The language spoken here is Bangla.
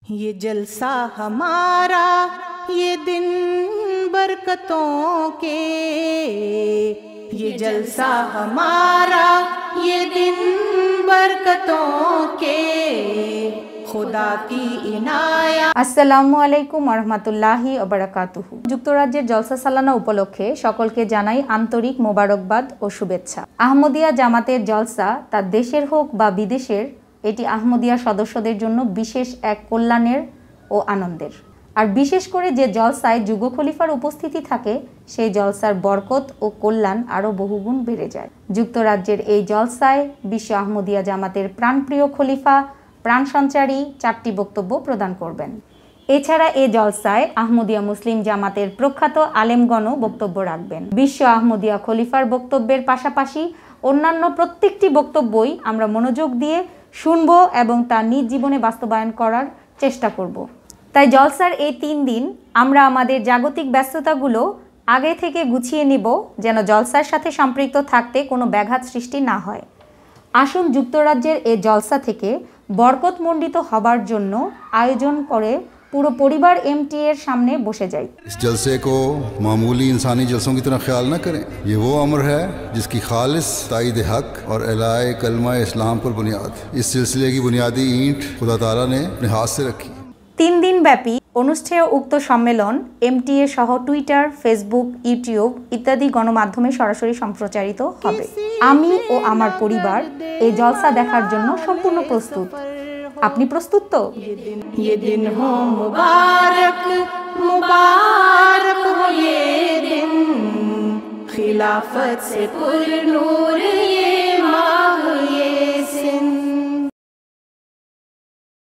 ये जलसा हमारा ये दिन बरकतों के, ये जलसा हमारा ये दिन बरकतों के, खुदा की इनाया। আসসালামু আলাইকুম ওয়া রাহমাতুল্লাহি ওয়া বারাকাতুহু। যুক্তরাজ্যের জলসা সালানা উপলক্ষে সকলকে জানাই আন্তরিক মোবারকবাদ ও শুভেচ্ছা। আহমদিয়া জামাতের জলসা তা দেশের হোক বা বিদেশের, এটি আহমদিয়া সদস্যদের জন্য বিশেষ এক কল্যাণের ও আনন্দের। আর বিশেষ করে যে জলসায় যুগ খলিফার উপস্থিতি থাকে, সেই জলসার বরকত ও কল্যাণ আরও বহুগুণ বেড়ে যায়। যুক্তরাজ্যের এই জলসায় বিশ্ব আহমদিয়া জামাতের প্রাণপ্রিয় খলিফা প্রাণ সঞ্চারী 4টি বক্তব্য প্রদান করবেন। এছাড়া এই জলসায় আহমদিয়া মুসলিম জামাতের প্রখ্যাত আলেমগণও বক্তব্য রাখবেন। বিশ্ব আহমদিয়া খলিফার বক্তব্যের পাশাপাশি অন্যান্য প্রত্যেকটি বক্তব্যই আমরা মনোযোগ দিয়ে শুনব এবং তা নিজ জীবনে বাস্তবায়ন করার চেষ্টা করব। তাই জলসার এই 3 দিন আমরা আমাদের জাগতিক ব্যস্ততাগুলো আগে থেকে গুছিয়ে নিব, যেন জলসার সাথে সম্পৃক্ত থাকতে কোনো ব্যাঘাত সৃষ্টি না হয়। আসুন যুক্তরাজ্যের এই জলসা থেকে বরকতমণ্ডিত হবার জন্য আয়োজন করে পুরো পরিবার এমটি এর সামনে বসে যাই। इस जलसे को मामूली इंसानी जलसों की तरह ख्याल न करें। ये वो अमर है जिसकी खालिस ताईद हक और एलाए कलमा इस्लाम पर बुनियाद। इस सिलसिले की बुनियादी ईंट खुदा ताला ने अपने हाथ से रखी। 3 দিন ব্যাপী অনুষ্ঠেয় উক্ত সম্মেলন এমটিএ সহ টুইটার, ফেসবুক, ইউটিউব ইত্যাদি গণমাধ্যমে সরাসরি সম্প্রচারিত হবে। আমি ও আমার পরিবার এই জলসা দেখার জন্য সম্পূর্ণ প্রস্তুত। আপনি প্রস্তুত তো? ये दिन हो मुबारक, मुबारक हो ये दिन, खिलाफत से पुरनूर ये माह।